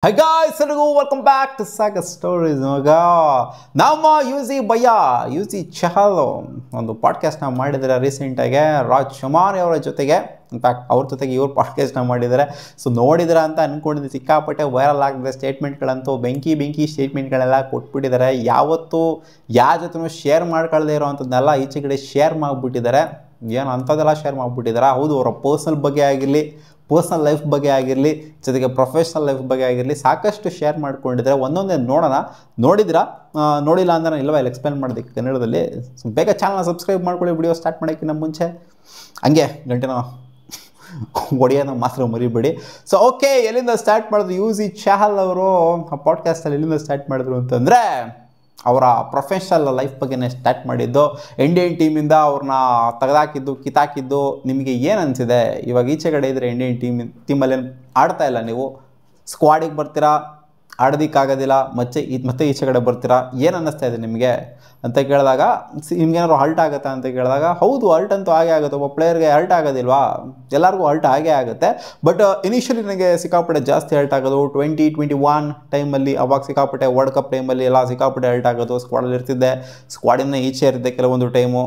Hi guys, hello, welcome back to Saga Stories. ನಮ್ಮ UC bhaiya UC Chahal ಒಂದು ಪಾಡ್ಕಾಸ್ಟ್ನ ಮಾಡಿದ್ದಾರೆ ರೀಸೆಂಟಾಗಿ ರಾಜ್ ಶಮಾನಿ ಅವರ ಜೊತೆಗೆ. ಇನ್ಫ್ಯಾಕ್ಟ್ ಅವ್ರ ಜೊತೆಗೆ ಇವ್ರು ಪಾಡ್ಕಾಸ್ಟ್ನ ಮಾಡಿದ್ದಾರೆ. ಸೊ ನೋಡಿದ್ರ ಅಂತ ಅಂದ್ಕೊಂಡಿದ್ದು ಸಿಕ್ಕಾಪಟ್ಟೆ ವೈರಲ್ ಆಗಿದೆ. ಸ್ಟೇಟ್ಮೆಂಟ್ಗಳಂತೂ ಬೆಂಕಿ ಸ್ಟೇಟ್ಮೆಂಟ್ಗಳೆಲ್ಲ ಕೊಟ್ಬಿಟ್ಟಿದ್ದಾರೆ. ಯಾವತ್ತೂ ಯಾರ ಜೊತೆ ಶೇರ್ ಮಾಡ್ಕೊಳ್ಳದೇ ಇರೋವಂಥದ್ದನ್ನೆಲ್ಲ ಈಚೆ ಕಡೆ ಶೇರ್ ಮಾಡಿಬಿಟ್ಟಿದ್ದಾರೆ. ಏನು ಅಂಥದ್ದೆಲ್ಲ ಶೇರ್ ಮಾಡಿಬಿಟ್ಟಿದ್ದಾರೆ. ಹೌದು, ಅವರ ಪರ್ಸ್ನಲ್ ಬಗ್ಗೆ ಆಗಿರಲಿ, ಪರ್ಸ್ನಲ್ ಲೈಫ್ ಬಗ್ಗೆ ಆಗಿರಲಿ, ಜೊತೆಗೆ ಪ್ರೊಫೆಷ್ನಲ್ ಲೈಫ್ ಬಗ್ಗೆ ಆಗಿರಲಿ ಸಾಕಷ್ಟು ಶೇರ್ ಮಾಡ್ಕೊಂಡಿದ್ದಾರೆ. ಒಂದೊಂದೇ ನೋಡೋಣ. ನೋಡಿಲ್ಲ ಅಂದರೆ ನಾನು ಇಲ್ಲವ ಇಲ್ಲಿ ಎಕ್ಸ್ಪ್ಲೇನ್ ಮಾಡೋದಕ್ಕೆ ಕನ್ನಡದಲ್ಲಿ. ಸೊ ಬೇಗ ಚಾನಲ್ನ ಸಬ್ಸ್ಕ್ರೈಬ್ ಮಾಡ್ಕೊಳ್ಳಿ. ವಿಡಿಯೋ ಸ್ಟಾರ್ಟ್ ಮಾಡೋಕ್ಕಿಂತ ಮುಂಚೆ ಹಂಗೆ ಗಂಟೆನ ಒಡೆಯೋದು ಮಾತ್ರ ಮರಿಬೇಡಿ. ಸೊ ಓಕೆ, ಎಲ್ಲಿಂದ ಸ್ಟಾರ್ಟ್ ಮಾಡಿದ್ರು ಯುಸಿ ಚಹಲ್ ಅವರು ಆ ಪಾಡ್ಕಾಸ್ಟಲ್ಲಿ ಎಲ್ಲಿಂದ ಸ್ಟಾರ್ಟ್ ಮಾಡಿದ್ರು ಅಂತಂದರೆ ಅವರ ಪ್ರೊಫೆಷ್ನಲ್ ಲೈಫ್ ಬಗ್ಗೆನೇ ಸ್ಟಾರ್ಟ್ ಮಾಡಿದ್ದು. ಇಂಡಿಯನ್ ಟೀಮಿಂದ ಅವ್ರನ್ನ ತೆಗೆದಾಕಿದ್ದು, ಕಿತ್ತಾಕಿದ್ದು ನಿಮಗೆ ಏನು ಅನಿಸಿದೆ? ಇವಾಗ ಈಚೆ ಕಡೆ ಇದ್ದರೆ ಇಂಡಿಯನ್ ಟೀಮಲ್ಲಿ ಏನು ಆಡ್ತಾ ಇಲ್ಲ, ನೀವು ಸ್ಕ್ವಾಡಿಗೆ ಬರ್ತೀರಾ, ಆಡೋದಕ್ಕಾಗೋದಿಲ್ಲ, ಮತ್ತೆ ಈಚೆ ಕಡೆ ಬರ್ತೀರಾ, ಏನು ಅನ್ನಿಸ್ತಾ ಇದೆ ನಿಮಗೆ ಅಂತ ಕೇಳಿದಾಗ, ನಿಮ್ಗೇನಾದ್ರು ಹಲ್ಟ್ ಆಗುತ್ತಾ ಅಂತ ಕೇಳಿದಾಗ, ಹೌದು ಹಲ್ಟ್ ಅಂತೂ ಹಾಗೆ ಆಗುತ್ತೆ. ಒಬ್ಬ ಪ್ಲೇಯರ್ಗೆ ಹಲ್ಟ್ ಆಗೋದಿಲ್ವಾ? ಎಲ್ಲರಿಗೂ ಹಲ್ಟ್ ಹಾಗೇ ಆಗುತ್ತೆ. ಬಟ್ ಇನಿಷಿಯಲಿ ನನಗೆ ಸಿಕ್ಕಾಪಟ್ಟೆ ಜಾಸ್ತಿ ಹಲ್ಟ್ ಆಗೋದು 2021 ಟೈಮಲ್ಲಿ. ಅವಾಗ ಸಿಕ್ಕಾಪಟ್ಟೆ ವರ್ಲ್ಡ್ ಕಪ್ ಟೈಮಲ್ಲಿ ಎಲ್ಲ ಸಿಕ್ಕಾಪಟ್ಟೆ ಹಲ್ಟ್ ಆಗೋದು. ಸ್ಕ್ವಾಡಲ್ಲಿ ಇರ್ತಿದ್ದೆ, ಸ್ಕ್ವಾಡಿನ ಈಚೆ ಇರುತ್ತೆ ಕೆಲವೊಂದು ಟೈಮು.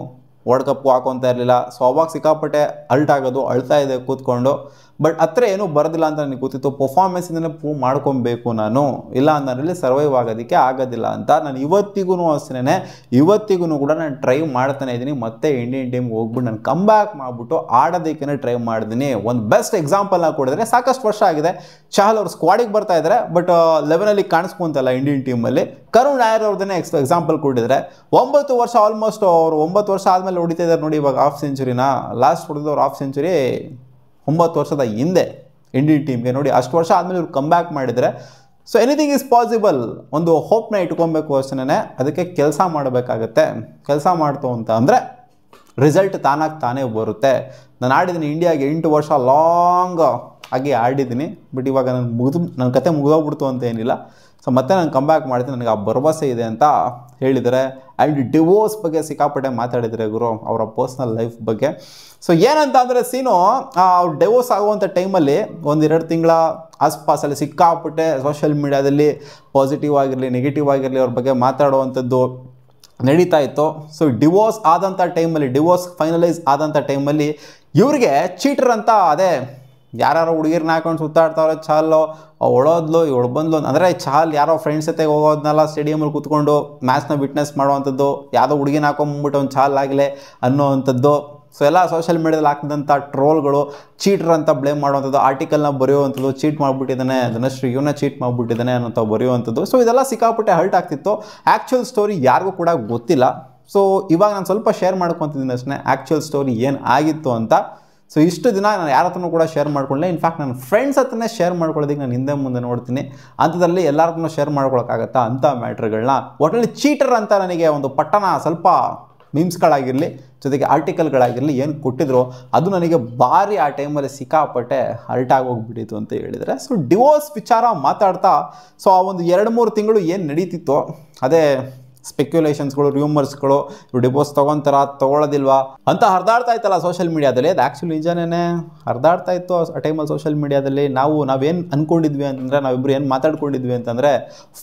ವರ್ಲ್ಡ್ ಕಪ್ಪು ಹಾಕೊತಾ ಇರಲಿಲ್ಲ. ಸೊ ಅವಾಗ ಸಿಕ್ಕಾಪಟ್ಟೆ ಹಲ್ಟ್ ಆಗೋದು, ಅಳ್ತಾ ಇದೆ ಕೂತ್ಕೊಂಡು. ಬಟ್ ಹತ್ರ ಏನೂ ಬರೋದಿಲ್ಲ ಅಂತ ನನಗೆ ಗೊತ್ತಿತ್ತು. ಪರ್ಫಾರ್ಮೆನ್ಸಿಂದನೇ ಪ್ರೂವ್ ಮಾಡ್ಕೊಬೇಕು ನಾನು, ಇಲ್ಲ ಅಂದರೆ ಸರ್ವೈವ್ ಆಗೋದಕ್ಕೆ ಆಗೋದಿಲ್ಲ ಅಂತ. ನಾನು ಇವತ್ತಿಗೂ ಅಷ್ಟೇ, ಇವತ್ತಿಗೂ ಕೂಡ ನಾನು ಟ್ರೈ ಮಾಡ್ತಾನೆ ಇದ್ದೀನಿ. ಮತ್ತೆ ಇಂಡಿಯನ್ ಟೀಮ್ಗೆ ಹೋಗ್ಬಿಟ್ಟು ನಾನು ಕಮ್ ಬ್ಯಾಕ್ ಮಾಡಿಬಿಟ್ಟು ಆಡೋದಕ್ಕೆ ಟ್ರೈ ಮಾಡಿದ್ದೀನಿ. ಒಂದು ಬೆಸ್ಟ್ ಎಕ್ಸಾಂಪಲ್ನ ಕೊಡಿದ್ರೆ, ಸಾಕಷ್ಟು ವರ್ಷ ಆಗಿದೆ ಚಹಲ್ ಅವರು ಸ್ಕ್ವಾಡಿಗೆ ಬರ್ತಾ ಇದ್ದಾರೆ, ಬಟ್ 11 ಕಾಣಿಸ್ಕೊಂತಲ್ಲ ಇಂಡಿಯನ್ ಟೀಮಲ್ಲಿ. ಕರುಣ್ ನಾಯರ್ ಅವ್ರನ್ನೇ ಎಕ್ಸಾಂಪಲ್ ಕೊಟ್ಟಿದ್ದಾರೆ. 9 ವರ್ಷ ಆಲ್ಮೋಸ್ಟ್ ಅವರು 9 ವರ್ಷ ಆದಮೇಲೆ ಹೊಡಿತಾ ಇದ್ದಾರೆ ನೋಡಿ. ಇವಾಗ ಹಾಫ್ ಸೆಂಚುರಿನ ಲಾಸ್ಟ್ ಹೊಡೆದವ್ರು ಹಾಫ್ ಸೆಂಚುರಿ 9 ವರ್ಷದ ಹಿಂದೆ ಇಂಡಿಯನ್ ಟೀಮ್ಗೆ ನೋಡಿ. ಅಷ್ಟು ವರ್ಷ ಆದಮೇಲೆ ಇವ್ರು ಕಮ್ ಬ್ಯಾಕ್ ಮಾಡಿದರೆ, ಸೊ ಎನಿಥಿಂಗ್ ಈಸ್ ಪಾಸಿಬಲ್. ಒಂದು ಹೋಪ್ನ ಇಟ್ಕೊಬೇಕು ಅಷ್ಟೇ. ಅದಕ್ಕೆ ಕೆಲಸ ಮಾಡಬೇಕಾಗತ್ತೆ. ಕೆಲಸ ಮಾಡ್ತು ಅಂತ ಅಂದರೆ ರಿಸಲ್ಟ್ ತಾನೇ ಬರುತ್ತೆ. ನಾನು ಆಡಿದ್ದೀನಿ ಇಂಡಿಯಾಗೆ 8 ವರ್ಷ ಲಾಂಗ್ ಆಗಿ ಆಡಿದ್ದೀನಿ. ಬಟ್ ಇವಾಗ ನನ್ನ ಕತೆ ಮುಗಿದೋಗ್ಬಿಡ್ತು ಅಂತ ಏನಿಲ್ಲ. ಸೊ ಮತ್ತೆ ನಾನು ಕಮ್ ಬ್ಯಾಕ್ ಮಾಡ್ತೀನಿ, ನನಗೆ ಆ ಭರವಸೆ ಇದೆ ಅಂತ ಹೇಳಿದ್ದಾರೆ. ಆ್ಯಂಡ್ ಡಿವೋರ್ಸ್ ಬಗ್ಗೆ ಸಿಕ್ಕಾಪಟ್ಟೆ ಮಾತಾಡಿದರೆ ಗುರು, ಅವರ ಪರ್ಸ್ನಲ್ ಲೈಫ್ ಬಗ್ಗೆ. ಸೊ ಏನಂತ ಅಂದರೆ ಸೀನು, ಅವ್ರು ಡಿವೋರ್ಸ್ ಆಗುವಂಥ ಟೈಮಲ್ಲಿ 1-2 ತಿಂಗಳ ಆಸ್ಪಾಸಲ್ಲಿ ಸಿಕ್ಕಾಪಟ್ಟೆ ಸೋಷಿಯಲ್ ಮೀಡ್ಯಾದಲ್ಲಿ ಪಾಸಿಟಿವ್ ಆಗಿರಲಿ, ನೆಗೆಟಿವ್ ಆಗಿರಲಿ ಅವ್ರ ಬಗ್ಗೆ ಮಾತಾಡುವಂಥದ್ದು ನಡೀತಾ ಇತ್ತು. ಸೊ ಡಿವೋರ್ಸ್ ಆದಂಥ ಟೈಮಲ್ಲಿ, ಡಿವೋರ್ಸ್ ಫೈನಲೈಸ್ ಆದಂಥ ಟೈಮಲ್ಲಿ ಇವ್ರಿಗೆ ಚೀಟರ್ ಅಂತ, ಅದೇ ಯಾರು ಹುಡುಗಿರ್ನ ಹಾಕೊಂಡು ಸುತ್ತಾಡ್ತಾವ್ರೆ, ಚಾಲು ಒಳೋದ್ಲು ಇವಳು ಬಂದ್ಲು ಅಂದರೆ ಚಾಲ್ ಯಾರೋ ಫ್ರೆಂಡ್ಸ್ ಜೊತೆಗೆ ಹೋಗೋದನ್ನೆಲ್ಲ ಸ್ಟೇಡಿಯಮಲ್ಲಿ ಕೂತ್ಕೊಂಡು ಮ್ಯಾಚ್ನ ವಿಟ್ನೆಸ್ ಮಾಡುವಂಥದ್ದು, ಯಾವುದೋ ಹುಡುಗಿನ ಹಾಕೊಂಡ್ಬಿಟ್ಟು ಒಂದು ಚಾಲ್ ಆಗಲೇ ಅನ್ನೋವಂಥದ್ದು. ಸೊ ಎಲ್ಲ ಸೋಷಿಯಲ್ ಮೀಡ್ಯಾದಲ್ಲಿ ಹಾಕಿದಂಥ ಟ್ರೋಲ್ಗಳು, ಚೀಟರ್ ಅಂತ ಬ್ಲೇಮ್ ಮಾಡುವಂಥದ್ದು, ಆರ್ಟಿಕಲ್ನ ಬರೆಯುವಂಥದ್ದು, ಚೀಟ್ ಮಾಡಿಬಿಟ್ಟಿದ್ದಾನೆ ಧನಶ್ರೀ, ಇವನ್ನ ಚೀಟ್ ಮಾಡಿಬಿಟ್ಟಿದ್ದಾನೆ ಅನ್ನೋಂಥ ಬರೆಯುವಂಥದ್ದು. ಸೊ ಇದೆಲ್ಲ ಸಿಕ್ಕಾಪಟ್ಟೆ ಹರ್ಟ್ ಆಗ್ತಿತ್ತು. ಆ್ಯಕ್ಚುಯಲ್ ಸ್ಟೋರಿ ಯಾರಿಗೂ ಕೂಡ ಗೊತ್ತಿಲ್ಲ. ಸೊ ಇವಾಗ ನಾನು ಸ್ವಲ್ಪ ಶೇರ್ ಮಾಡ್ಕೊತಿದ್ದೀನಿ ಅಷ್ಟೇ, ಆ್ಯಕ್ಚುಯಲ್ ಸ್ಟೋರಿ ಏನು ಆಗಿತ್ತು ಅಂತ. ಸೊ ಇಷ್ಟು ದಿನ ನಾನು ಯಾರ ಹತ್ರನೂ ಕೂಡ ಶೇರ್ ಮಾಡ್ಕೊಳ್ಳಿ. ಇನ್ಫ್ಯಾಕ್ಟ್ ನನ್ನ ಫ್ರೆಂಡ್ಸ್ ಹತ್ರನೇ ಶೇರ್ ಮಾಡ್ಕೊಳ್ಳೋದಕ್ಕೆ ನಾನು ಹಿಂದೆ ಮುಂದೆ ನೋಡ್ತೀನಿ. ಅಂಥದ್ರಲ್ಲಿ ಎಲ್ಲರನ್ನೂ ಶೇರ್ ಮಾಡ್ಕೊಳಕ್ಕಾಗತ್ತಾ ಅಂಥ ಮ್ಯಾಟ್ರ್ಗಳನ್ನ. ಒಟ್ಟಲ್ಲಿ ಚೀಟರ್ ಅಂತ ನನಗೆ ಒಂದು ಪಟ್ಟಣ ಸ್ವಲ್ಪ ಮೀಮ್ಸ್ಗಳಾಗಿರಲಿ, ಜೊತೆಗೆ ಆರ್ಟಿಕಲ್ಗಳಾಗಿರಲಿ ಏನು ಕೊಟ್ಟಿದ್ರು, ಅದು ನನಗೆ ಭಾರಿ ಆ ಟೈಮಲ್ಲಿ ಸಿಕ್ಕಾಪಟ್ಟೆ ಹರ್ಟ್ ಆಗೋಗ್ಬಿಟ್ಟಿತ್ತು ಅಂತ ಹೇಳಿದರೆ. ಸೊ ಡಿವೋರ್ಸ್ ವಿಚಾರ ಮಾತಾಡ್ತಾ, ಸೊ ಆ ಒಂದು 2-3 ತಿಂಗಳು ಏನು ನಡೀತಿತ್ತು, ಅದೇ ಸ್ಪೆಕ್ಯುಲೇಷನ್ಸ್ಗಳು, ರೂಮರ್ಸ್ಗಳು, ಇವ್ರು ಡಿವೋರ್ಸ್ ತೊಗೊತಾರ ತೊಗೊಳ್ಳೋದಿಲ್ವಾ ಅಂತ ಹರಿದಾಡ್ತಾ ಇತ್ತಲ್ಲ ಸೋಷಿಯಲ್ ಮೀಡ್ಯಾದಲ್ಲಿ. ಅದು ಆ್ಯಕ್ಚುಲಿ ನಿಜನೇ ಹರಿದಾಡ್ತಾ ಇತ್ತು ಆ ಟೈಮಲ್ಲಿ ಸೋಷಿಯಲ್ ಮೀಡ್ಯಾದಲ್ಲಿ. ನಾವೇನು ಅಂದ್ಕೊಂಡಿದ್ವಿ ಅಂತಂದರೆ, ನಾವಿಬ್ಬರು ಏನು ಮಾತಾಡ್ಕೊಂಡಿದ್ವಿ ಅಂತಂದರೆ,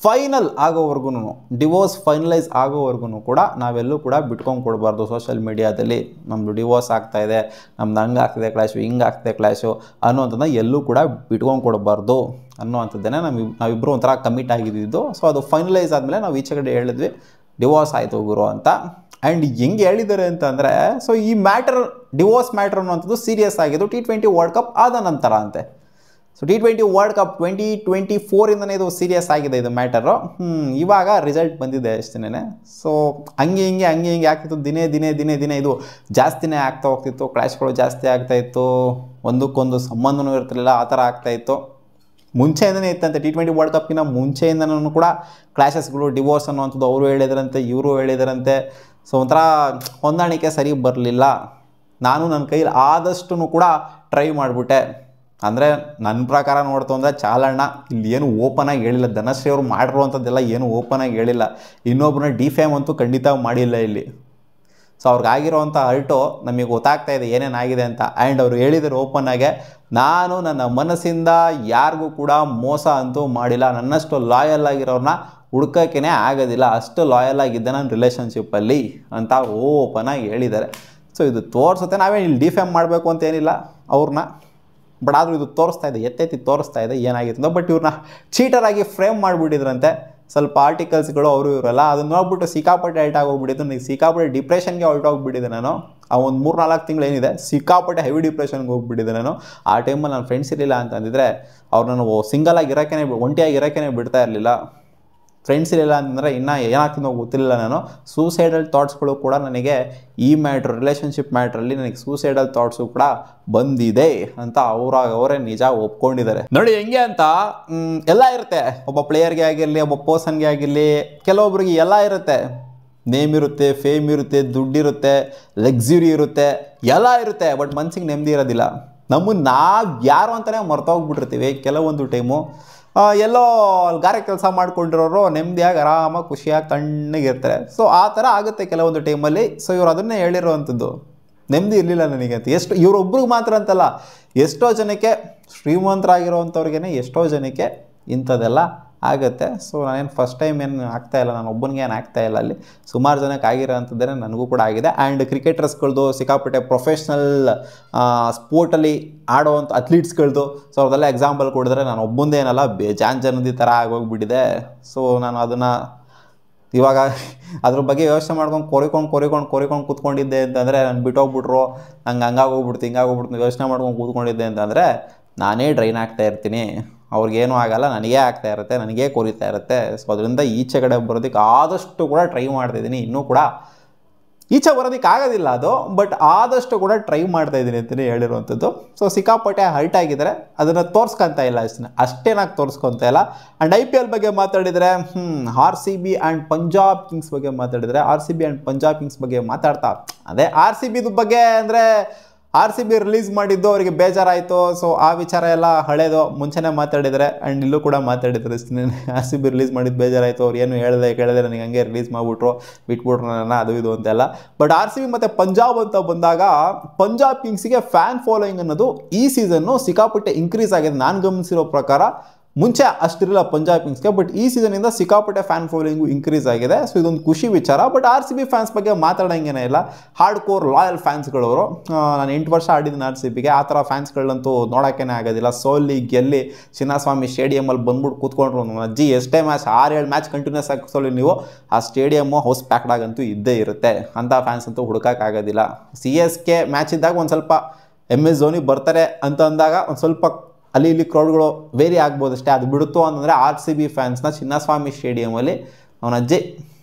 ಫೈನಲ್ ಆಗೋವರೆಗೂ, ಡಿವೋರ್ಸ್ ಫೈನಲೈಸ್ ಆಗೋವರೆಗೂ ಕೂಡ ನಾವೆಲ್ಲೂ ಕೂಡ ಬಿಟ್ಕೊಂಡು ಕೊಡಬಾರ್ದು ಸೋಷಿಯಲ್ ಮೀಡ್ಯಾದಲ್ಲಿ. ನಮ್ಮದು ಡಿವೋರ್ಸ್ ಆಗ್ತಾಯಿದೆ, ನಮ್ದು ಹಂಗೆ ಆಗ್ತಿದೆ ಕ್ಲಾಶು, ಹಿಂಗೆ ಆಗ್ತಿದೆ ಕ್ಲಾಶು ಅನ್ನೋಂಥದ್ದನ್ನ ಎಲ್ಲೂ ಕೂಡ ಬಿಟ್ಕೊಂಡು ಕೊಡಬಾರ್ದು ಅನ್ನೋವಂಥದ್ದೇನೆ ನಾವಿಬ್ಬರು ಒಂಥರ ಕಮಿಟ್ ಆಗಿದ್ದು. ಸೊ ಅದು ಫೈನಲೈಸ್ ಆದಮೇಲೆ ನಾವು ಈಚೆ ಕಡೆ ಹೇಳಿದ್ವಿ ಡಿವೋರ್ಸ್ ಆಯಿತು ಗುರು ಅಂತ. ಆ್ಯಂಡ್ ಹೆಂಗೆ ಹೇಳಿದ್ದಾರೆ ಅಂತಂದರೆ, ಸೊ ಈ ಡಿವೋರ್ಸ್ ಮ್ಯಾಟ್ರ್ ಅನ್ನುವಂಥದ್ದು ಸೀರಿಯಸ್ ಆಗಿದ್ದು T20 ವರ್ಲ್ಡ್ ಕಪ್ ಆದ ನಂತರ ಅಂತೆ. ಸೊ T20 ವರ್ಲ್ಡ್ ಕಪ್ 2024ಇಂದನೇ ಇದು ಸೀರಿಯಸ್ ಆಗಿದೆ ಇದು ಮ್ಯಾಟರು. ಇವಾಗ ರಿಸಲ್ಟ್ ಬಂದಿದೆ ಅಷ್ಟೇ. ಸೊ ಹಂಗೆ ಹಿಂಗೆ ಆಗ್ತಿತ್ತು. ದಿನೇ ಇದು ಜಾಸ್ತಿನೇ ಆಗ್ತಾ ಹೋಗ್ತಿತ್ತು. ಕ್ಲಾಶ್ಗಳು ಜಾಸ್ತಿ ಆಗ್ತಾಯಿತ್ತು, ಒಂದಕ್ಕೊಂದು ಸಂಬಂಧನೂ ಇರ್ತಿರಲಿಲ್ಲ, ಆ ಥರ ಆಗ್ತಾಯಿತ್ತು. ಮುಂಚೆಯಿಂದನೇ ಇತ್ತಂತೆ. T20 ವರ್ಲ್ಡ್ ಕಪ್ಗಿನ ಮುಂಚೆಯಿಂದನೂ ಕೂಡ ಕ್ಲಾಶಸ್ಗಳು, ಡಿವೋರ್ಸ್ ಅನ್ನುವಂಥದ್ದು ಅವರು ಹೇಳಿದ್ರಂತೆ, ಇವರು ಹೇಳಿದ್ರಂತೆ. ಸೊ ಒಂಥರ ಹೊಂದಾಣಿಕೆ ಸರಿ ಬರಲಿಲ್ಲ. ನಾನು ನನ್ನ ಕೈಲಿ ಆದಷ್ಟು ಕೂಡ ಟ್ರೈ ಮಾಡಿಬಿಟ್ಟೆ. ಅಂದರೆ ನನ್ನ ಪ್ರಕಾರ ನೋಡ್ತು ಅಂದರೆ ಚಾಲಣ್ಣ ಇಲ್ಲಿ ಏನು ಓಪನಾಗಿ ಹೇಳಿಲ್ಲ. ಧನಶ್ರೀ ಅವರು ಮಾಡಿರುವಂಥದ್ದೆಲ್ಲ ಏನು ಓಪನಾಗಿ ಹೇಳಿಲ್ಲ. ಇನ್ನೊಬ್ಬರನ್ನ ಡಿಫೇಮ್ ಅಂತೂ ಖಂಡಿತ ಮಾಡಿಲ್ಲ ಇಲ್ಲಿ. ಸೊ ಅವ್ರಿಗಾಗಿರೋವಂಥ ಹರ್ಟು ನಮಗೆ ಗೊತ್ತಾಗ್ತಾ ಇದೆ ಏನೇನಾಗಿದೆ ಅಂತ. ಆ್ಯಂಡ್ ಅವರು ಹೇಳಿದರು ಓಪನ್ ಆಗಿ, ನಾನು ನನ್ನ ಮನಸ್ಸಿಂದ ಯಾರಿಗೂ ಕೂಡ ಮೋಸ ಅಂತೂ ಮಾಡಿಲ್ಲ, ನನ್ನಷ್ಟು ಲಾಯಲ್ ಆಗಿರೋರನ್ನ ಹುಡ್ಕೋಕ್ಕೇ ಆಗೋದಿಲ್ಲ, ಅಷ್ಟು ಲಾಯಲ್ ಆಗಿದ್ದೆ ನಾನು ರಿಲೇಷನ್ಶಿಪ್ಪಲ್ಲಿ ಅಂತ ಓಪನ್ ಆಗಿ ಹೇಳಿದ್ದಾರೆ. ಸೊ ಇದು ತೋರಿಸುತ್ತೆ, ನಾವೇ ಇಲ್ಲಿ ಡಿಫೇಮ್ ಮಾಡಬೇಕು ಅಂತ ಏನಿಲ್ಲ ಅವ್ರನ್ನ, ಬಟ್ ಆದರೂ ಇದು ತೋರಿಸ್ತಾ ಇದೆ, ಎತ್ತೆತ್ತಿ ತೋರಿಸ್ತಾ ಇದೆ ಏನಾಗಿತ್ತು. ಬಟ್ ಇವ್ರನ್ನ ಚೀಟರಾಗಿ ಫ್ರೇಮ್ ಮಾಡಿಬಿಟ್ಟಿದ್ರಂತೆ ಸ್ವಲ್ಪ ಆರ್ಟಿಕಲ್ಸ್ಗಳು ಅವರು ಇವರೆಲ್ಲ. ಅದನ್ನ ನೋಡ್ಬಿಟ್ಟು ಸಿಕ್ಕಾಪಟ್ಟೆ ಹೈಟ್ ಆಗೋಗ್ಬಿಟ್ಟಿದ್ದು, ನನಗೆ ಸಿಕ್ಕಾಪಟ್ಟೆ ಡಿಪ್ರೆಷನ್ಗೆ ಹೊರಟೋಗ್ಬಿಟ್ಟಿದ್ದೆ ನಾನು. ಆ ಒಂದು 3-4 ತಿಂಗಳು ಏನಿದೆ ಸಿಕ್ಕಾಪಟ್ಟೆ ಹೆವಿ ಡಿಪ್ರೆಷನ್ಗೆ ಹೋಗ್ಬಿಟ್ಟಿದ್ದೆ ನಾನು. ಆ ಟೈಮಲ್ಲಿ ನನ್ನ ಫ್ರೆಂಡ್ಸ್ ಇರಲಿಲ್ಲ ಅಂತಂದಿದ್ರೆ ಅವ್ರು ನಾನು ಸಿಂಗಲಾಗಿ ಇರೋಕ್ಕೇ ಒಂಟಿಯಾಗಿ ಇರೋಕ್ಕೇ ಬಿಡ್ತಾ ಇರಲಿಲ್ಲ. ಫ್ರೆಂಡ್ಸ್ ಇರಲಿಲ್ಲ ಅಂತಂದರೆ ಇನ್ನೂ ಏನಾಗ್ತಿದ್ದೋ ಗೊತ್ತಿರಲಿಲ್ಲ ನಾನು. ಸೂಸೈಡಲ್ ಥಾಟ್ಸ್ಗಳು ಕೂಡ ನನಗೆ ಈ ರಿಲೇಷನ್ಶಿಪ್ ಮ್ಯಾಟ್ರಲ್ಲಿ ನನಗೆ ಸೂಸೈಡಲ್ ಥಾಟ್ಸು ಕೂಡ ಬಂದಿದೆ ಅಂತ ಅವರೇ ನಿಜ ಒಪ್ಕೊಂಡಿದ್ದಾರೆ. ನೋಡಿ ಹೆಂಗೆ ಅಂತ ಎಲ್ಲ ಇರುತ್ತೆ, ಒಬ್ಬ ಪ್ಲೇಯರ್ಗೆ ಆಗಿರಲಿ, ಒಬ್ಬ ಪರ್ಸನ್ಗೆ ಆಗಿರಲಿ, ಕೆಲವೊಬ್ರಿಗೆ ಎಲ್ಲ ಇರುತ್ತೆ. ನೇಮ್ ಇರುತ್ತೆ, ಫೇಮ್ ಇರುತ್ತೆ, ದುಡ್ಡಿರುತ್ತೆ, ಲಕ್ಸುರಿ ಇರುತ್ತೆ, ಎಲ್ಲ ಇರುತ್ತೆ. ಬಟ್ ಮನ್ಸಿಗೆ ನೆಮ್ಮದಿ ಇರೋದಿಲ್ಲ. ನಾವು ಯಾರು ಅಂತಲೇ ಮರ್ತೋಗ್ಬಿಟ್ಟಿರ್ತೀವಿ ಕೆಲವೊಂದು ಟೈಮು. ಎಲ್ಲೋ ಗಾರೆ ಕೆಲಸ ಮಾಡ್ಕೊಂಡಿರೋರು ನೆಮ್ಮದಿಯಾಗಿ ಆರಾಮಾಗಿ ಖುಷಿಯಾಗಿ ತಣ್ಣಗಿರ್ತಾರೆ. ಸೊ ಆ ಥರ ಆಗುತ್ತೆ ಕೆಲವೊಂದು ಟೈಮಲ್ಲಿ. ಸೊ ಇವರು ಅದನ್ನೇ ಹೇಳಿರೋವಂಥದ್ದು, ನೆಮ್ಮದಿ ಇರಲಿಲ್ಲ ನನಗೆ ಅಂತ. ಎಷ್ಟು ಇವರೊಬ್ರಿಗೆ ಮಾತ್ರ ಅಂತಲ್ಲ, ಎಷ್ಟೋ ಜನಕ್ಕೆ ಶ್ರೀಮಂತರಾಗಿರೋವಂಥವ್ರಿಗೇ ಎಷ್ಟೋ ಜನಕ್ಕೆ ಇಂಥದ್ದೆಲ್ಲ ಆಗುತ್ತೆ. ಸೊ ನಾನೇನು ಫಸ್ಟ್ ಟೈಮ್ ಏನು ಆಗ್ತಾಯಿಲ್ಲ, ನಾನು ಒಬ್ಬನಿಗೆ ಏನು ಆಗ್ತಾಯಿಲ್ಲ, ಅಲ್ಲಿ ಸುಮಾರು ಜನಕ್ಕೆ ಆಗಿರೋ ಅಂಥದ್ದೇ ನನಗೂ ಕೂಡ ಆಗಿದೆ. ಆ್ಯಂಡ್ ಕ್ರಿಕೆಟರ್ಸ್ಗಳದ್ದು ಸಿಕ್ಕಾಪಟ್ಟೆ ಪ್ರೊಫೆಷ್ನಲ್ ಸ್ಪೋರ್ಟಲ್ಲಿ ಆಡೋವಂಥ ಅಥ್ಲೀಟ್ಸ್ಗಳದ್ದು, ಸೊ ಅವ್ರದ್ದೆಲ್ಲ ಎಕ್ಸಾಂಪಲ್ ಕೊಡಿದ್ರೆ ನಾನು ಒಬ್ಬಂದೇನಲ್ಲ, ಬೇಜಾನ್ ಜನದಿ ಥರ ಆಗೋಗ್ಬಿಟ್ಟಿದೆ. ಸೊ ನಾನು ಅದನ್ನು ಇವಾಗ ಅದ್ರ ಬಗ್ಗೆ ಯೋಚನೆ ಮಾಡ್ಕೊಂಡು ಕೊರಿಕೊಂಡು ಕೂತ್ಕೊಂಡಿದ್ದೆ ಅಂತಂದರೆ, ನಾನು ಬಿಟ್ಟೋಗ್ಬಿಟ್ರು, ನಂಗೆ ಹಂಗಾಗೋಗ್ಬಿಡ್ತು ಹಿಂಗಾಗೋಗ್ಬಿಡ್ತು ಯೋಚನೆ ಮಾಡ್ಕೊಂಡು ಕೂತ್ಕೊಂಡಿದ್ದೆ ಅಂತಂದರೆ ನಾನೇ ಡ್ರೈನ್ ಆಗ್ತಾ ಇರ್ತೀನಿ. ಅವ್ರಿಗೇನೂ ಆಗಲ್ಲ, ನನಗೇ ಆಗ್ತಾ ಇರುತ್ತೆ, ನನಗೇ ಕೊರಿತಾ ಇರುತ್ತೆ. ಸೊ ಅದರಿಂದ ಈಚೆ ಕಡೆ ಬರೋದಕ್ಕೆ ಆದಷ್ಟು ಕೂಡ ಟ್ರೈ ಮಾಡ್ತಾಯಿದ್ದೀನಿ. ಇನ್ನೂ ಕೂಡ ಈಚೆ ಬರೋದಕ್ಕೆ ಆಗೋದಿಲ್ಲ ಅದು, ಬಟ್ ಆದಷ್ಟು ಕೂಡ ಟ್ರೈ ಮಾಡ್ತಾಯಿದ್ದೀನಿ ಅಂತಲೇ ಹೇಳಿರುವಂಥದ್ದು. ಸೊ ಸಿಕ್ಕಾಪಟ್ಟೆ ಹರ್ಟ್ ಆಗಿದ್ದಾರೆ, ಅದನ್ನು ತೋರಿಸ್ಕೊತಾ ಇಲ್ಲ, ಅಷ್ಟೇನಾಗಿ ತೋರಿಸ್ಕೊತಾ ಇಲ್ಲ. ಆ್ಯಂಡ್ IPL ಬಗ್ಗೆ ಮಾತಾಡಿದರೆ RCB ಆ್ಯಂಡ್ ಪಂಜಾಬ್ ಕಿಂಗ್ಸ್ ಬಗ್ಗೆ ಮಾತಾಡಿದರೆ, RCB ಆ್ಯಂಡ್ ಪಂಜಾಬ್ ಕಿಂಗ್ಸ್ ಬಗ್ಗೆ ಮಾತಾಡ್ತಾ ಅದೇ RCBದು ಬಗ್ಗೆ ಅಂದರೆ RCB ರಿಲೀಸ್ ಮಾಡಿದ್ದು ಅವರಿಗೆ ಬೇಜಾರಾಯಿತು. ಸೊ ಆ ವಿಚಾರ ಎಲ್ಲ ಹಳೇದು, ಮುಂಚೆನೇ ಮಾತಾಡಿದರೆ. ಆ್ಯಂಡ್ ಇಲ್ಲೂ ಕೂಡ ಮಾತಾಡಿದ್ರು, RCB ರಿಲೀಸ್ ಮಾಡಿದ್ದು ಬೇಜಾರಾಯಿತು, ಅವ್ರು ಏನು ಕೇಳಿದೆ ನನಗೆ ಹಂಗೆ ರಿಲೀಸ್ ಮಾಡಿಬಿಟ್ರು, ಬಿಟ್ಬಿಟ್ರು ನನ್ನ ಅದು ಇದು ಅಂತೆಲ್ಲ. ಬಟ್ RCB ಮತ್ತು ಪಂಜಾಬ್ ಅಂತ ಬಂದಾಗ ಪಂಜಾಬ್ ಕಿಂಗ್ಸಿಗೆ ಫ್ಯಾನ್ ಫಾಲೋಯಿಂಗ್ ಅನ್ನೋದು ಈ ಸೀಸನ್ನು ಸಿಕ್ಕಾಪಟ್ಟೆ ಇನ್ಕ್ರೀಸ್ ಆಗಿದೆ. ನಾನು ಗಮನಿಸಿರೋ ಪ್ರಕಾರ ಮುಂಚೆ ಅಷ್ಟಿರಲಿಲ್ಲ ಪಂಜಾಬ್ ಕಿಂಗ್ಸ್ಗೆ, ಬಟ್ ಈ ಸೀಸನಿಂದ ಸಿಕ್ಕಾಪಟ್ಟೆ ಫ್ಯಾನ್ ಫಾಲೋಯಿಂಗು ಇನ್ಕ್ರೀಸ್ ಆಗಿದೆ. ಸೊ ಇದೊಂದು ಖುಷಿ ವಿಚಾರ. ಬಟ್ RCB ಫ್ಯಾನ್ಸ್ ಬಗ್ಗೆ ಮಾತಾಡೋಂಗೇನೇ ಇಲ್ಲ, ಹಾರ್ಡ್ ಕೋರ್ ಲಾಯಲ್ ಫ್ಯಾನ್ಸ್ಗಳವರು. ನಾನು 8 ವರ್ಷ ಆಡಿದ್ದೀನಿ RCBಗೆ, ಆ ಥರ ಫ್ಯಾನ್ಸ್ಗಳಂತೂ ನೋಡೋಕ್ಕೇ ಆಗೋದಿಲ್ಲ. ಸೋಲಿ ಗೆಲ್ಲಿ ಚಿನ್ನಸ್ವಾಮಿ ಸ್ಟೇಡಿಯಮಲ್ಲಿ ಬಂದ್ಬಿಟ್ಟು ಕೂತ್ಕೊಂಡ್ರು ಅಜ್ಜಿ, ಎಷ್ಟೇ ಮ್ಯಾಚ್ 6-7 ಮ್ಯಾಚ್ ಕಂಟಿನ್ಯೂಸ್ ಆಗಿ ಸೋಲಿ ನೀವು, ಆ ಸ್ಟೇಡಿಯಮ್ಮು ಹೌಸ್ ಪ್ಯಾಕ್ಡ್ ಆಗಂತೂ ಇದ್ದೇ ಇರುತ್ತೆ. ಅಂಥ ಫ್ಯಾನ್ಸ್ ಅಂತೂ ಹುಡುಕೋಕ್ಕಾಗೋದಿಲ್ಲ. CSK ಮ್ಯಾಚ್ ಇದ್ದಾಗ ಒಂದು ಸ್ವಲ್ಪ MS ಧೋನಿ ಬರ್ತಾರೆ ಅಂತ ಅಂದಾಗ ಒಂದು ಸ್ವಲ್ಪ ಅಲ್ಲಿ ಇಲ್ಲಿ ಕ್ರೌಡ್ಗಳು ವೇರಿ ಆಗ್ಬೋದು ಅಷ್ಟೇ. ಅದು ಬಿಡುತ್ತೋ ಅಂತಂದರೆ RCB ಫ್ಯಾನ್ಸ್ನ ಚಿನ್ನಸ್ವಾಮಿ ಸ್ಟೇಡಿಯಮಲ್ಲಿ ಅವನ ಅಜ್ಜಿ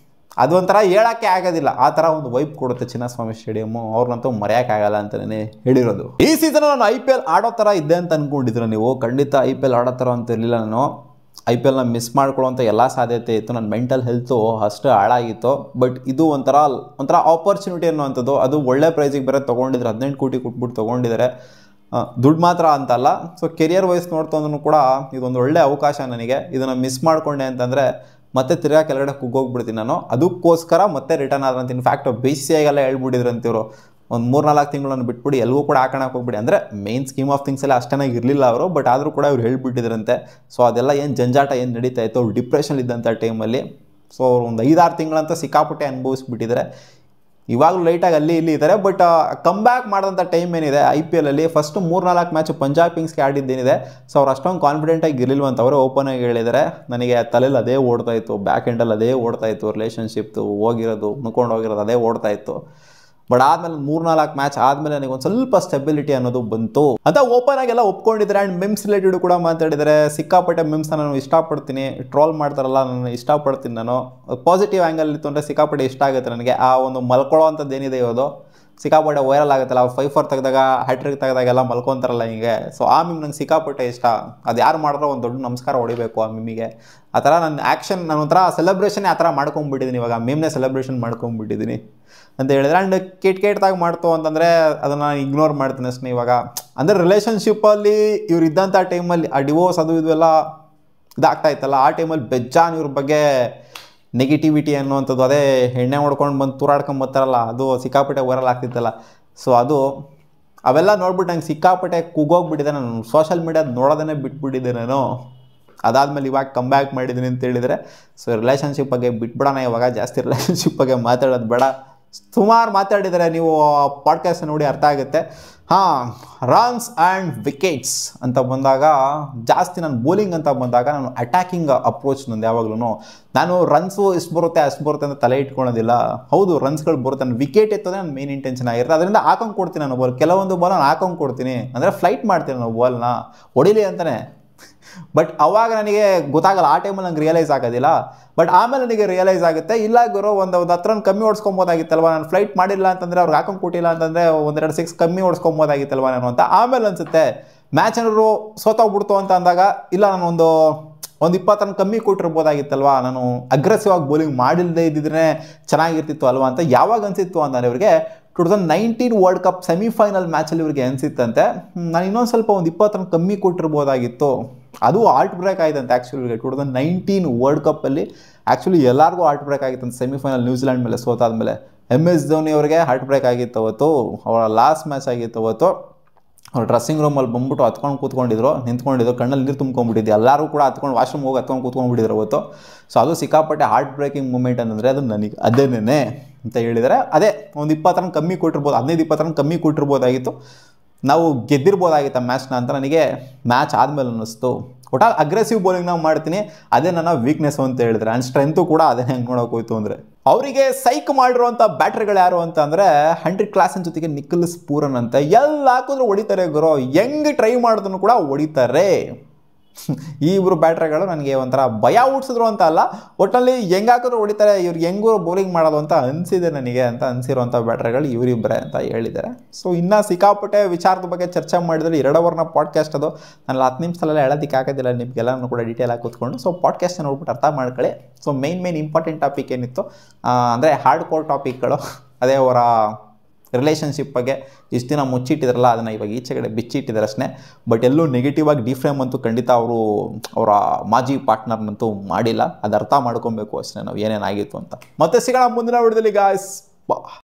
ಅದು ಒಂಥರ ಹೇಳೋಕ್ಕೆ ಆಗೋದಿಲ್ಲ, ಆ ಥರ ಒಂದು ವೈಬ್ ಕೊಡುತ್ತೆ ಚಿನ್ನಸ್ವಾಮಿ ಸ್ಟೇಡಿಯಮ್ಮು. ಅವ್ರನ್ನಂತೂ ಮರೆಯೋಕ್ಕಾಗಲ್ಲ ಅಂತಲೇ ಹೇಳಿರೋದು. ಈ ಸೀಸನ್ ನಾನು IPL ಆಡೋ ಥರ ಇದ್ದೆ ಅಂತ ಅಂದ್ಕೊಂಡಿದ್ರು ನೀವು, ಖಂಡಿತ IPL ಆಡೋ ಥರ ಅಂತ ಇರಲಿಲ್ಲ. ನಾನು IPLನ ಮಿಸ್ ಮಾಡ್ಕೊಳ್ಳೋಂಥ ಎಲ್ಲ ಸಾಧ್ಯತೆ ಇತ್ತು. ನನ್ನ ಮೆಂಟಲ್ ಹೆಲ್ತು ಅಷ್ಟು ಹಾಳಾಗಿತ್ತು. ಬಟ್ ಇದು ಒಂಥರ ಆಪರ್ಚುನಿಟಿ ಅನ್ನುವಂಥದ್ದು. ಅದು ಒಳ್ಳೆ ಪ್ರೈಸಿಗೆ ಬೇರೆ ತೊಗೊಂಡಿದ್ರು, 18 ಕೋಟಿ ಕೊಟ್ಬಿಟ್ಟು ತೊಗೊಂಡಿದ್ದಾರೆ. ದುಡ್ಡು ಮಾತ್ರ ಅಂತಲ್ಲ, ಸೊ ಕೆರಿಯರ್ ವೈಸ್ ನೋಡ್ತಂದ್ರೂ ಕೂಡ ಇದೊಂದು ಒಳ್ಳೆ ಅವಕಾಶ ನನಗೆ. ಇದನ್ನು ಮಿಸ್ ಮಾಡಿಕೊಂಡೆ ಅಂತಂದರೆ ಮತ್ತೆ ತಿರ್ಗಾ ಕೆಳಗಡೆ ಕುಗ್ಗೋಗ್ಬಿಡ್ತೀನಿ ನಾನು. ಅದಕ್ಕೋಸ್ಕರ ಮತ್ತೆ ರಿಟರ್ನ್ ಆದ್ರಂತ. ಇನ್ಫ್ಯಾಕ್ಟ್ BCCIಗೆಲ್ಲ ಹೇಳ್ಬಿಟ್ಟಿದ್ರಂತಿವರು, ಒಂದು 3-4 ತಿಂಗಳನ್ನು ಬಿಟ್ಬಿಡಿ, ಎಲ್ಗೂ ಕೂಡ ಹಾಕೋಣಕ್ಕೆ ಹೋಗ್ಬಿಡಿ. ಅಂದರೆ ಮೇನ್ ಸ್ಕೀಮ್ ಆಫ್ ಥಿಂಗ್ಸ್ ಎಲ್ಲ ಅಷ್ಟೇನಾಗಿ ಇರಲಿಲ್ಲ ಅವರು, ಬಟ್ ಆದರೂ ಕೂಡ ಅವ್ರು ಹೇಳ್ಬಿಟ್ಟಿದ್ರಂತೆ. ಸೊ ಅದೆಲ್ಲ ಏನು ಜಂಜಾಟ ಏನು ನಡೀತಾ ಇತ್ತು, ಅವ್ರು ಡಿಪ್ರೆಷನ್ ಇದ್ದಂಥ ಟೈಮಲ್ಲಿ. ಸೊ ಅವ್ರು ಒಂದು 5-6 ತಿಂಗಳಂತ ಸಿಕ್ಕಾಪಟ್ಟೆ ಅನುಭವಿಸ್ಬಿಟ್ಟಿದ್ದಾರೆ. ಇವಾಗಲೂ ಲೈಟಾಗಿ ಅಲ್ಲಿ ಇಲ್ಲಿ ಇದ್ದಾರೆ. ಬಟ್ ಕಮ್ ಬ್ಯಾಕ್ ಮಾಡಿದಂಥ ಟೈಮ್ ಏನಿದೆ IPLಲ್ಲಿ, ಫಸ್ಟು 3-4 ಮ್ಯಾಚ್ ಪಂಜಾಬ್ ಕಿಂಗ್ಸ್ಗೆ ಆಡಿದ್ದೇನಿದೆ. ಸೊ ಅವ್ರು ಅಷ್ಟೊಂದು ಕಾನ್ಫಿಡೆಂಟಾಗಿ ಇರಲಿಲ್ವಂತ ಅವರೇ ಓಪನ್ ಆಗಿ ಹೇಳಿದ್ದಾರೆ. ನನಗೆ ತಲೆಯಲ್ಲಿ ಅದೇ ಓಡ್ತಾಯಿತ್ತು, ಬ್ಯಾಕ್ ಎಂಡಲ್ಲಿ ಅದೇ ಓಡ್ತಾಯಿತ್ತು, ರಿಲೇಷನ್ಶಿಪ್ದು ಹೋಗಿರೋದು ಮುನ್ಕೊಂಡು ಹೋಗಿರೋದು ಅದೇ ಓಡ್ತಾಯಿತ್ತು. ಬಟ್ ಆದಮೇಲೆ 3-4 ಮ್ಯಾಚ್ ಆದಮೇಲೆ ನನಗೆ ಒಂದು ಸ್ವಲ್ಪ ಸ್ಟೆಬಿಲಿಟಿ ಅನ್ನೋದು ಬಂತು ಅಂತ ಓಪನ್ ಆಗೆಲ್ಲ ಒಪ್ಕೊಂಡಿದ್ದಾರೆ. ಆ್ಯಂಡ್ ಮೆಮ್ಸ್ ರಿಲೇಟೆಡ್ ಕೂಡ ಮಾತಾಡಿದ್ದಾರೆ. ಸಿಕ್ಕಾಪಟ್ಟೆ ಮೆಮ್ಸ್ನ ನಾನು ಇಷ್ಟಪಡ್ತೀನಿ, ಟ್ರೋಲ್ ಮಾಡ್ತಾರಲ್ಲ ನಾನು ಇಷ್ಟಪಡ್ತೀನಿ. ನಾನು ಪಾಸಿಟಿವ್ ಆ್ಯಂಗಲ್ ಇತ್ತು ಅಂದರೆ ಸಿಕ್ಕಾಪಟ್ಟೆ ಇಷ್ಟ ಆಗುತ್ತೆ ನನಗೆ. ಆ ಒಂದು ಮಲ್ಕೊಳ್ಳೋ ಅಂಥದ್ದು ಏನಿದೆ ಇರೋದು ಸಿಕ್ಕಾಪಟ್ಟೆ ವೈರಲ್ ಆಗುತ್ತಲ್ಲ, 5-4 ತೆಗೆದಾಗ ಹ್ಯಾಟ್ರಿಕ್ ತೆಗೆದಾಗೆಲ್ಲ ಮಲ್ಕೊತಾರಲ್ಲ ಹಿಂಗೆ. ಸೊ ಆ ಮಿಮ್ ನಂಗೆ ಸಿಕ್ಕಾಪಟ್ಟೆ ಇಷ್ಟ. ಅದು ಯಾರು ಮಾಡಿದ್ರೂ ಒಂದು ದೊಡ್ಡ ನಮಸ್ಕಾರ ಹೊಡಿಬೇಕು ಆ ಮಿಮ್ಮಿಗೆ. ಆ ಥರ ನನ್ನ ಆ್ಯಕ್ಷನ್, ನಾನು ಒಂಥರ ಸೆಲೆಬ್ರೇಷನ್ನೇ ಆ ಥರ ಮಾಡ್ಕೊಂಬಿಟ್ಟಿದ್ದೀನಿ ಇವಾಗ, ಮಿಮ್ನೇ ಸೆಲೆಬ್ರೇಷನ್ ಮಾಡ್ಕೊಂಬಿಟ್ಟಿದ್ದೀನಿ ಅಂತ ಹೇಳಿದ್ರೆ. ಆ್ಯಂಡ್ ಕೆಟ್ಟಾಗ ಮಾಡ್ತು ಅಂತಂದರೆ ಅದನ್ನು ನಾನು ಇಗ್ನೋರ್ ಮಾಡ್ತೀನಿ ಅಷ್ಟೇ ಇವಾಗ. ಅಂದರೆ ರಿಲೇಷನ್ಶಿಪ್ಪಲ್ಲಿ ಇವ್ರು ಇದ್ದಂಥ ಟೈಮಲ್ಲಿ ಆ ಡಿವೋರ್ಸ್ ಅದು ಇದು ಎಲ್ಲ ಇದಾಗ್ತಾ ಇತ್ತಲ್ಲ, ಆ ಟೈಮಲ್ಲಿ ಬೆಜ್ಜಾನ್ ಇವ್ರ ಬಗ್ಗೆ ನೆಗೆಟಿವಿಟಿ ಅನ್ನುವಂಥದ್ದು, ಅದೇ ಎಣ್ಣೆ ಹೊಡ್ಕೊಂಡು ಬಂದು ತೂರಾಡ್ಕೊಂಡು ಬರ್ತಾರಲ್ಲ, ಅದು ಸಿಕ್ಕಾಪಟ್ಟೆ ವೈರಲ್ ಆಗ್ತಿತ್ತಲ್ಲ. ಸೊ ಅವೆಲ್ಲ ನೋಡ್ಬಿಟ್ಟು ನಂಗೆ ಸಿಕ್ಕಾಪಟ್ಟೆ ಕೂಗೋಗ್ಬಿಟ್ಟಿದೆ. ನಾನು ಸೋಷಲ್ ಮೀಡಿಯಾದ ನೋಡೋದೇ ಬಿಟ್ಬಿಟ್ಟಿದ್ದೆ ನಾನು. ಅದಾದಮೇಲೆ ಇವಾಗ ಕಮ್ ಬ್ಯಾಕ್ ಮಾಡಿದ್ದೀನಿ ಅಂತ ಹೇಳಿದರೆ, ಸೊ ರಿಲೇಷನ್ಶಿಪ್ ಬಗ್ಗೆ ಬಿಟ್ಬಿಡೋಣ ಇವಾಗ. ಜಾಸ್ತಿ ರಿಲೇಷನ್ಶಿಪ್ ಬಗ್ಗೆ ಮಾತಾಡೋದು ಬೇಡ. ಸುಮಾರು ಮಾತಾಡಿದರೆ, ನೀವು ಪಾಡ್ಕಾಸ್ಟ್ ನೋಡಿ ಅರ್ಥ ಆಗುತ್ತೆ. ರನ್ಸ್ ಆ್ಯಂಡ್ ವಿಕೆಟ್ಸ್ ಅಂತ ಬಂದಾಗ, ಜಾಸ್ತಿ ನಾನು ಬೌಲಿಂಗ್ ಅಂತ ಬಂದಾಗ ನಾನು ಅಟ್ಯಾಕಿಂಗ್ ಅಪ್ರೋಚ್ ನಂದು ಯಾವಾಗಲೂ. ನಾನು ರನ್ಸು ಇಷ್ಟು ಬರುತ್ತೆ ಅಷ್ಟು ಬರುತ್ತೆ ಅಂತ ತಲೆ ಇಟ್ಕೊಳೋದಿಲ್ಲ. ಹೌದು, ರನ್ಸ್ಗಳು ಬರುತ್ತೆ, ನಾನು ವಿಕೆಟ್ ಎತ್ತೋದೇ ನನ್ನ ಮೇನ್ ಇಂಟೆನ್ಷನ್ ಆಗಿರುತ್ತೆ. ಅದರಿಂದ ಹಾಕೊಂಡು ಕೊಡ್ತೀನಿ ನಾನು ಬಾಲ್. ಕೆಲವೊಂದು ಬಾಲ್ ನಾನು ಹಾಕೊಂಡು ಕೊಡ್ತೀನಿ, ಅಂದರೆ ಫ್ಲೈಟ್ ಮಾಡ್ತೀನಿ ನಾನು ಬಾಲ್ನ ಹೊಡಿಲಿ ಅಂತಲೇ. ಬಟ್ ಅವಾಗ ನನಗೆ ಗೊತ್ತಾಗಲ್ಲ, ಆ ಟೈಮಲ್ಲಿ ನಂಗೆ ರಿಯಲೈಸ್ ಆಗೋದಿಲ್ಲ. ಬಟ್ ಆಮೇಲೆ ನನಗೆ ರಿಯಲೈಸ್ ಆಗುತ್ತೆ, ಇಲ್ಲ ಗುರು, ಒಂದು 10 ರನ್ ಕಮ್ಮಿ ಓಡಿಸ್ಕೊಬೋದಾಗಿತ್ತಲ್ವ, ನಾನು ಫ್ಲೈಟ್ ಮಾಡಿಲ್ಲ ಅಂತಂದರೆ, ಅವ್ರಿಗೆ ಹಾಕೊಂಡು ಕೊಟ್ಟಿಲ್ಲ ಅಂತಂದರೆ 1-2 6 ಕಮ್ಮಿ ಓಡಿಸ್ಕೊಬೋದಾಗಿತ್ತಲ್ವ ನಾನು ಅಂತ. ಆಮೇಲೆ ಅನಿಸುತ್ತೆ, ಮ್ಯಾಚ್ ಏನಾದ್ರು ಸೋತೋಗ್ಬಿಡ್ತು ಅಂತ ಅಂದಾಗ, ಇಲ್ಲ ನಾನು ಒಂದು 20 ರನ್ ಕಮ್ಮಿ ಕೊಟ್ಟಿರ್ಬೋದಾಗಿತ್ತಲ್ವ, ನಾನು ಅಗ್ರೆಸಿವ್ ಆಗಿ ಬೌಲಿಂಗ್ ಮಾಡಿಲ್ಲದೆ ಇದ್ದಿದ್ರೆ ಚೆನ್ನಾಗಿರ್ತಿತ್ತು ಅಲ್ವಾ ಅಂತ ಯಾವಾಗ ಅನಿಸಿತ್ತು ಅಂದರೆ, ಇವರಿಗೆ 2019 ವರ್ಲ್ಡ್ ಕಪ್ ಸೆಮಿಫೈನಲ್ ಮ್ಯಾಚಲ್ಲಿ ಇವ್ರಿಗೆ ಅನಿಸಿತ್ತಂತೆ, ನಾನು ಇನ್ನೊಂದು ಸ್ವಲ್ಪ 20 ರನ್ ಕಮ್ಮಿ ಕೊಟ್ಟಿರ್ಬೋದಾಗಿತ್ತು. ಅದು ಆಲ್ಟ್ ಬ್ರೇಕ್ ಆಯ್ತಂತೆ ಆ್ಯಕ್ಚುಲಿ ಇವರಿಗೆ. 2019 ವರ್ಲ್ಡ್ ಕಪ್ಪಲ್ಲಿ ಆ್ಯಕ್ಚುಲಿ ಎಲ್ಲರಿಗೂ ಹಾರ್ಟ್ ಬ್ರೇಕ್ ಆಗಿತ್ತಂತೆ. ಸೆಮಿಫೈನಲ್ ನ್ಯೂಜಿಲೆಂಡ್ ಮೇಲೆ ಸೋತಾದ್ಮೇಲೆ MS ಧೋನಿ ಅವರಿಗೆ ಹಾರ್ಟ್ ಬ್ರೇಕ್ ಆಗಿತ್ತು ಅವತ್ತು. ಅವರ ಲಾಸ್ಟ್ ಮ್ಯಾಚ್ ಆಗಿತ್ತು ಅವತ್ತು. ಅವ್ರು ಡ್ರೆಸ್ಸಿಂಗ್ ರೂಮಲ್ಲಿ ಬಂದ್ಬಿಟ್ಟು ಹತ್ಕೊಂಡು ಕೂತ್ಕೊಂಡಿದ್ರು, ನಿಂತ್ಕೊಂಡಿದ್ರು, ಕಣ್ಣಲ್ಲಿ ನೀರು ತುಂಬ್ಕೊಂಡ್ಬಿಟ್ಟಿದ್ದು. ಎಲ್ಲರೂ ಕೂಡ ಹತ್ಕೊಂಡು ವಾಶ್ರೂಮ್ ಹೋಗಿ ಹತ್ಕೊಂಡು ಕೂತ್ಕೊಂಡ್ಬಿಟ್ಟಿದ್ರು ಅವತ್ತು. ಸೊ ಅದು ಸಿಕ್ಕಾಪಟ್ಟೆ ಹಾರ್ಟ್ ಬ್ರೇಕಿಂಗ್ ಮೂಮೆಂಟ್ ಅನ್ನಂದರೆ ಅದು ನನಗೆ ಅದೇನೇ ಅಂತ ಹೇಳಿದರೆ, ಅದೇ 20 ರನ್ ಕಮ್ಮಿ ಕೊಟ್ಟಿರ್ಬೋದು, 15-20 ರನ್ ಕಮ್ಮಿ ಕೊಟ್ಟಿರ್ಬೋದಾಗಿತ್ತು, ನಾವು ಗೆದ್ದಿರ್ಬೋದಾಗಿತ್ತು ಆ ಮ್ಯಾಚ್ನ ಅಂತ ನನಗೆ ಮ್ಯಾಚ್ ಆದಮೇಲೆ ಅನ್ನಿಸ್ತು. ಒಟ್ಟಾಗಿ ಅಗ್ರೆಸಿವ್ ಬೌಲಿಂಗ್ ನಾವು ಮಾಡ್ತೀನಿ, ಅದೇ ನನ್ನ ವೀಕ್ನೆಸ್ ಅಂತ ಹೇಳಿದ್ರೆ. ಆ್ಯಂಡ್ ಸ್ಟ್ರೆಂತು ಕೂಡ ಅದೇ ಹೆಂಗೆ ನೋಡೋಕೆ ಹೋಯ್ತು ಅಂದರೆ, ಅವರಿಗೆ ಸೈಕ್ ಮಾಡಿರುವಂಥ ಬ್ಯಾಟ್ರಿಗಳು ಯಾರು ಅಂತ ಅಂದರೆ, ಹೆನ್ರಿಕ್ ಕ್ಲಾಸನ್ ಜೊತೆಗೆ ನಿಕೋಲಸ್ ಪೂರನ್ ಅಂತ. ಎಲ್ಲ ಹಾಕಿದ್ರು ಹೊಡಿತಾರೆ ಗುರು, ಹೆಂಗೆ ಟ್ರೈ ಮಾಡಿದ್ರು ಕೂಡ ಹೊಡಿತಾರೆ. ಈ ಇಬ್ಬರು ಬ್ಯಾಟ್ರಿಗಳು ನನಗೆ ಒಂಥರ ಭಯ ಹುಟ್ಟಿಸಿದ್ರು ಅಂತ ಅಲ್ಲ, ಒಟ್ಟಲ್ಲಿ ಹೆಂಗೆ ಹಾಕಿದ್ರು ಹೊಡಿತಾರೆ, ಇವ್ರಿಗೆ ಹೆಂಗೂ ಬೌಲಿಂಗ್ ಮಾಡೋದು ಅಂತ ಅನಿಸಿದೆ ನನಗೆ ಅಂತ ಅನಿಸಿರುವಂಥ ಬ್ಯಾಟ್ರಿಗಳು ಇವರಿಬ್ಬರೇ ಅಂತ ಹೇಳಿದ್ದಾರೆ. ಸೊ ಇನ್ನೂ ಸಿಕ್ಕಾಪಟ್ಟೆ ವಿಚಾರದ ಬಗ್ಗೆ ಚರ್ಚೆ ಮಾಡಿದರೆ 2 ಅವರ್ನ ಪಾಡ್ಕಾಸ್ಟ್ ಅದು. ನಾನು 10 ನಿಮಿಷದಲ್ಲೆಲ್ಲ ಹೇಳೋದಕ್ಕೆ ಆಗೋದಿಲ್ಲ ನಿಮಗೆಲ್ಲನೂ ಕೂಡ ಡೀಟೇಲ್ ಆಗಿ ಕೂತ್ಕೊಂಡು. ಸೊ ಪಾಡ್ಕಾಸ್ಟ್ನ ನೋಡ್ಬಿಟ್ಟು ಅರ್ಥ ಮಾಡ್ಕೊಳ್ಳಿ. ಸೊ ಮೇನ್ ಇಂಪಾರ್ಟೆಂಟ್ ಟಾಪಿಕ್ ಏನಿತ್ತು ಅಂದರೆ ಹಾರ್ಡ್ ಕೋರ್ ಟಾಪಿಕ್ಗಳು, ಅದೇ ಅವರ ರಿಲೇಷನ್ಶಿಪ್ ಬಗ್ಗೆ ಇಷ್ಟು ದಿನ ಮುಚ್ಚಿಟ್ಟಿದ್ರಲ್ಲ, ಅದನ್ನು ಇವಾಗ ಈಚೆಗಡೆ ಬಿಚ್ಚಿಟ್ಟಿದ್ದಾರೆ ಅಷ್ಟೇ. ಬಟ್ ಎಲ್ಲೂ ನೆಗೆಟಿವ್ ಆಗಿ ಡಿಫ್ರೇಮ್ ಅಂತೂ ಖಂಡಿತ ಅವರ ಮಾಜಿ ಪಾರ್ಟ್ನರ್ನಂತೂ ಮಾಡಿಲ್ಲ. ಅದು ಅರ್ಥ ಮಾಡ್ಕೊಬೇಕು ಅಷ್ಟೇ ನಾವು ಏನೇನಾಗಿತ್ತು ಅಂತ. ಮತ್ತೆ ಸಿಗೋಣ ಮುಂದಿನ ವಿಡಿಯೋದಲ್ಲಿ ಗಾಯ್ಸ್.